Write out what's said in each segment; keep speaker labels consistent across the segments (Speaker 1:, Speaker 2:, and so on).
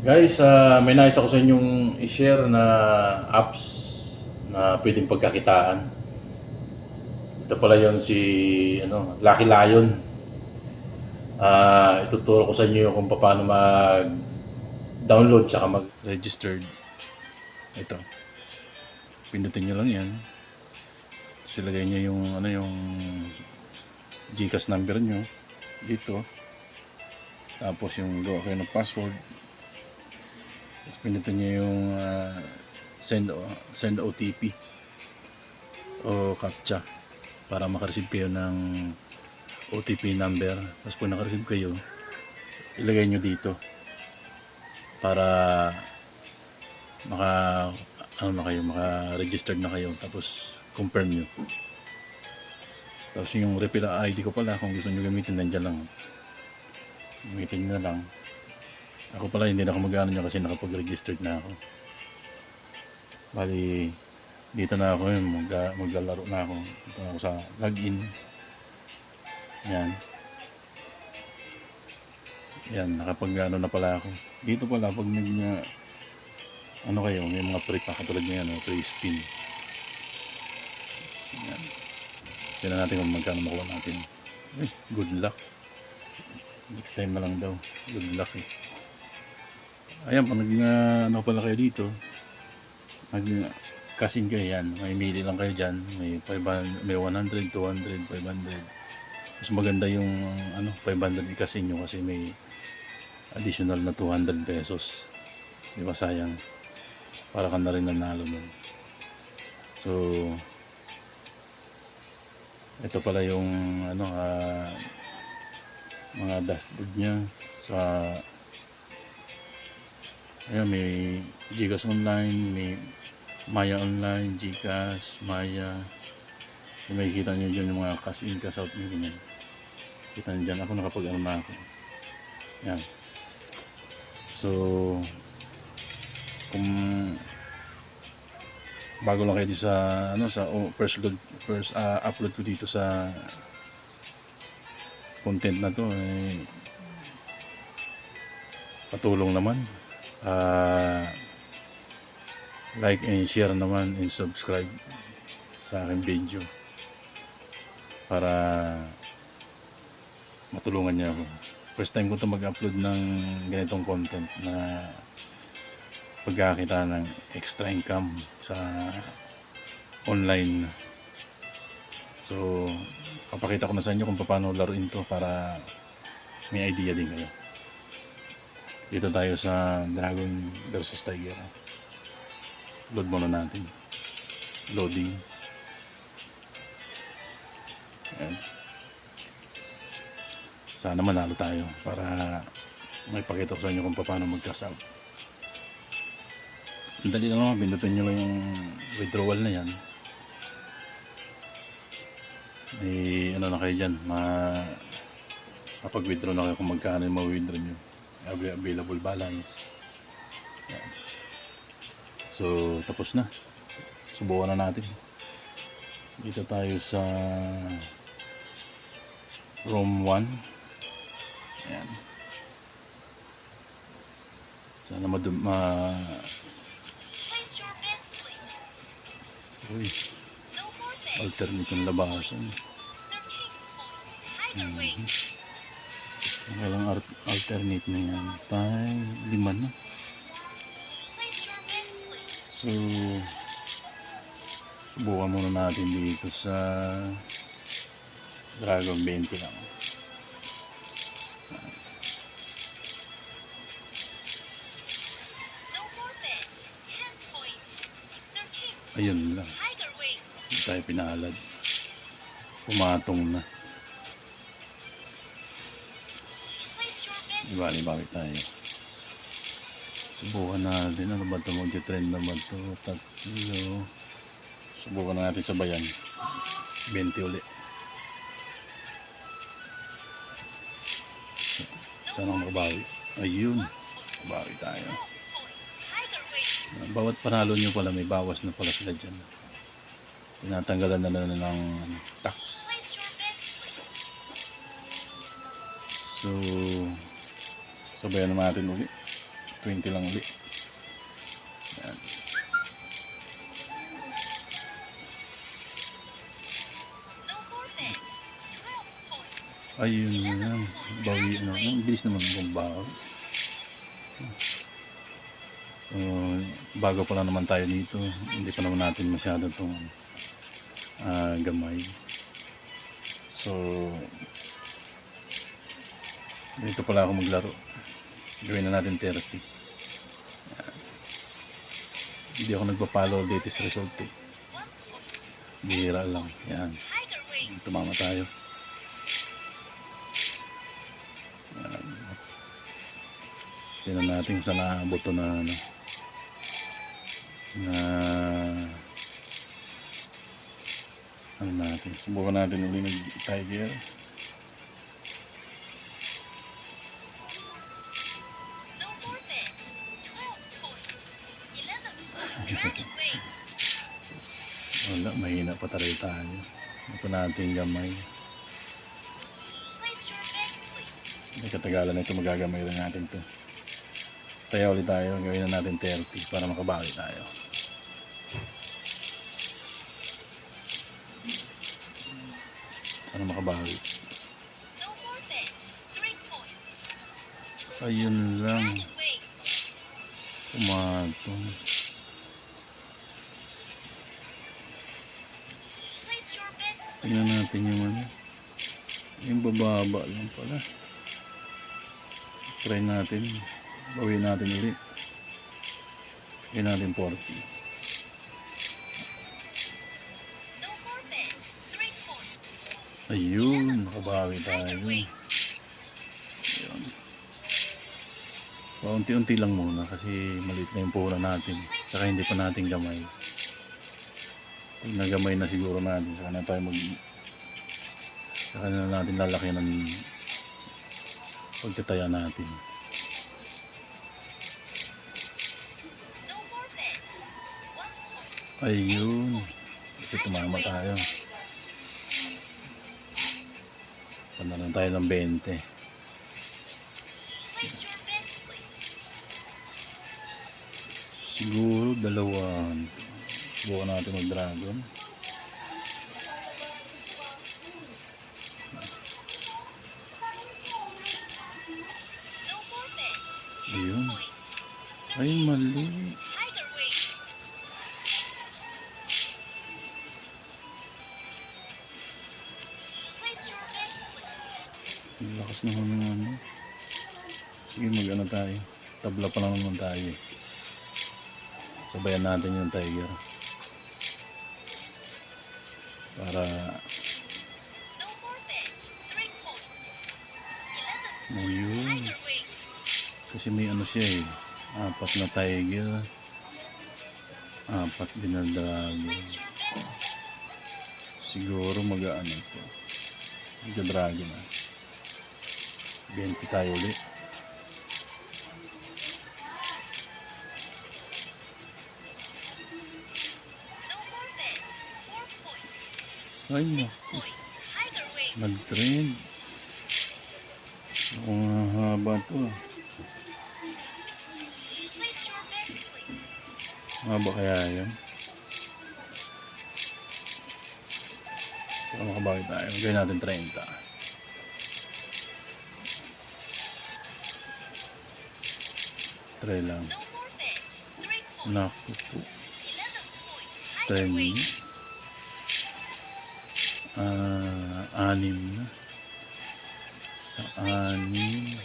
Speaker 1: Guys, may nais ako sa inyong i-share na apps na pwedeng pagkakitaan. Ito pala yon si Lucky Lion. Ituturo ko sa inyo kung paano mag-download tsaka mag-registered. Ito. Pindutin nyo lang yan. Silagay nyo yung GCash number nyo dito. Tapos yung gawa kayo ng password. Tapos pindutin nyo yung send OTP o CAPTCHA para makareceive kayo ng OTP number. Tapos pag nakareceive kayo, ilagay nyo dito para maka-registered na kayo. Tapos confirm nyo. Tapos yung repeat ID ko pala, kung gusto nyo gamitin, nandiyan lang. Gamitin nyo lang. Ako pala hindi na ako mag-ano nyo kasi nakapag-registered na ako. Bali, dito na ako yun, maglalaro na ako. Dito na ako sa login. Yan. Yan, nakapag-ano na pala ako. Dito pala, pag kayo, may mga free pa katulad nyo yan, free spin. Yan. Tignan natin kung magkano makuha natin. Good luck. Next time na lang daw. Good luck eh. Ayan, pag pala kayo dito, kasin kayo yan. May mili lang kayo dyan. May 100, 200, 500. Mas maganda yung 500 ikasin nyo kasi may additional na 200 pesos. Di ba sayang? Para ka na rin nanalo nun. So, ito pala yung mga dashboard nya sa ayan, may GCash Online, may Maya Online, GCash, Maya. Kung makikita nyo dyan yung mga cash in, cash out nyo ganyan. Kita nyo dyan, ako nakapag-ano na ako. Yan. So, kung bago lang kayo dito sa first upload ko dito sa content na to, patulong naman. Like and share naman and subscribe sa aking video para matulungan niya ako. First time ko to mag-upload ng ganitong content na pagkakita ng extra income sa online. So, papakita ko na sa inyo kung paano laruin to para may idea din kayo. Dito tayo sa Dragon versus Tiger. Load muna natin. Loading. Ayan. Sana manalo tayo para may pakita ko sa inyo kung paano mag-cash out. Ang dali lang naman, pindutin nyo lang yung withdrawal na yan. May na kayo dyan, kapag-withdraw na kayo kung magkano yung ma-withdraw nyo. Available balance. Yan. So, tapos na. Subukan na natin. Dito tayo sa room 1. Ayan. Sana Uy, alternate yung labasan. Kailang alternate na yan. Tayo 5 na. So, subukan muna natin dito sa Dragon 20 lang. Ayun lang. Hindi tayo pinalad. Pumatong na. Ibalik tayo. Subukan natin. Ano ba ito? Mag-trend naman ito. Tatlo. Subukan na natin sa bayan. 20 ulit. Sana makabawi. Ayun. Makabawi tayo. Bawat panalo nyo pala may bawas na pala sila dyan. Tinatanggalan na ng tax. So, sabayan naman natin ulit. 20 lang ulit. Yan. Ayun lang. Bawi na. Ang bilis naman ng bawi. Bago pa lang naman tayo dito. Hindi pa naman natin masyado itong gamay. So, dito pala ako maglaro. Gawin na natin 30. Yan. Hindi ako nagpa-follow latest result eh. Bihira lang. Yan. Tumama tayo. Yan. Tingnan natin kung saan naabot ito na ano natin. Subukan natin ulit mag-tiger. Wala, mahina pa talaga tayo. Ito natin gamay. May katagalan na ito, magagamay lang natin ito. Taya ulit tayo, gawin na natin 30 para makabawi tayo. Sana makabawi. Ayun lang. Pumatong. Tingnan natin yung ano. Yung bababa lang pala. Try natin. Bawin natin ulit. Gawin natin 40. Ayun, nakabawi tayo. Ayun. Paunti-unti lang muna kasi maliit na yung puhunan natin. Saka hindi pa natin gamay. Pag nagamay na siguro natin, saka na tayo saka na natin lalaki ng pagtataya natin. Ayun. Ito tumama tayo. Panalan tayo ng 20. Siguro dalawa. Subukan natin mag-dragon. Ayun. Ay, mali. Lakas naman ng ano. Sige, mag-ano tayo. Tabla pa lang naman tayo. Sabayan natin yung tiger. Para ayun. Kasi may ano siya eh. 4 na tiger. 4 din na dragon. Siguro mag-ano ito. Mag-dragon na. 20 tayo ulit. Ay naku. Nag-trend. Ang haba to. Haba kaya yan. Para makabawi tayo. Gawin natin 30. Try lang. Naku po. 10. 6 na. Sa 6.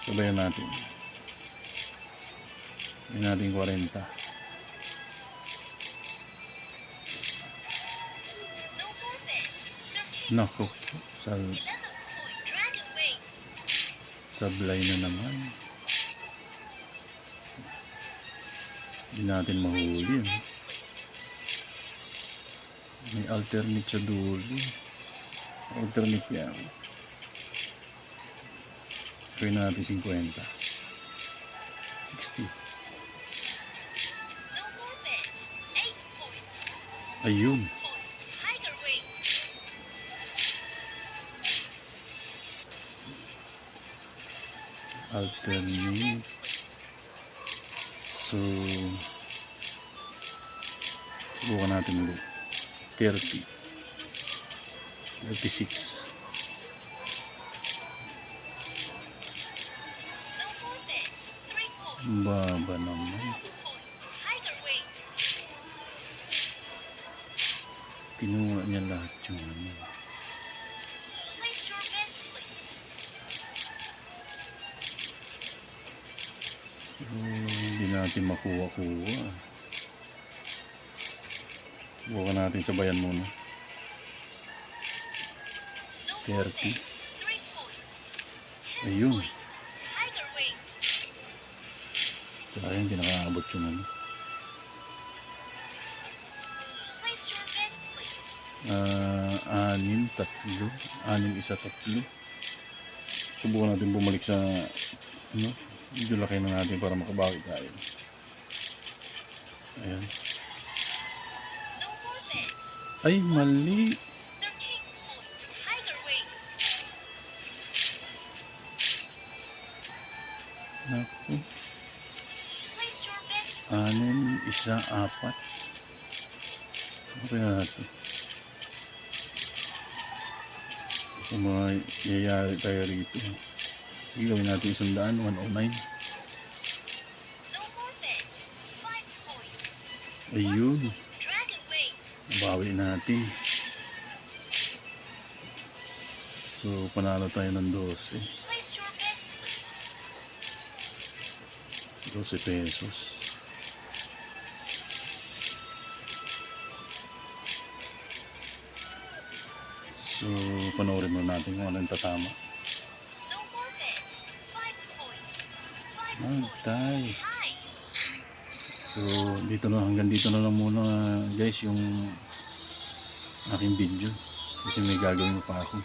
Speaker 1: Sabayan natin. Sabayan natin 40. Naku. Sablay na naman. Hindi natin mahuli. May alternate sa dulo. Alternate yan. Gawin natin 50. 60. Ayun. alternate. So, subukan natin ulit. 30. 36. Baba naman. Kinuha niya lahat yung ano. So, hindi natin makuha-kuha. Subukan natin sabayan muna. 30. Ayun. Sayang, hindi nakaabot yung ano. 6, 3. 6, 1, 3. Subukan natin bumalik sa ano, medyo laki na natin para makabaki tayo. Ayan. Ay, mali. Naku. 6, 1, 4. Ano kaya natin? Kung mayayari tayo rito. Sige, gawin natin 100, 109. Ayun. Bawi natin. So, panalo tayo ng 12. 12 pesos. So, panoorin mo natin kung ano yung tatama. Magtay. So, hanggang dito na lang muna guys yung aking video. Kasi may gagawin pa ako.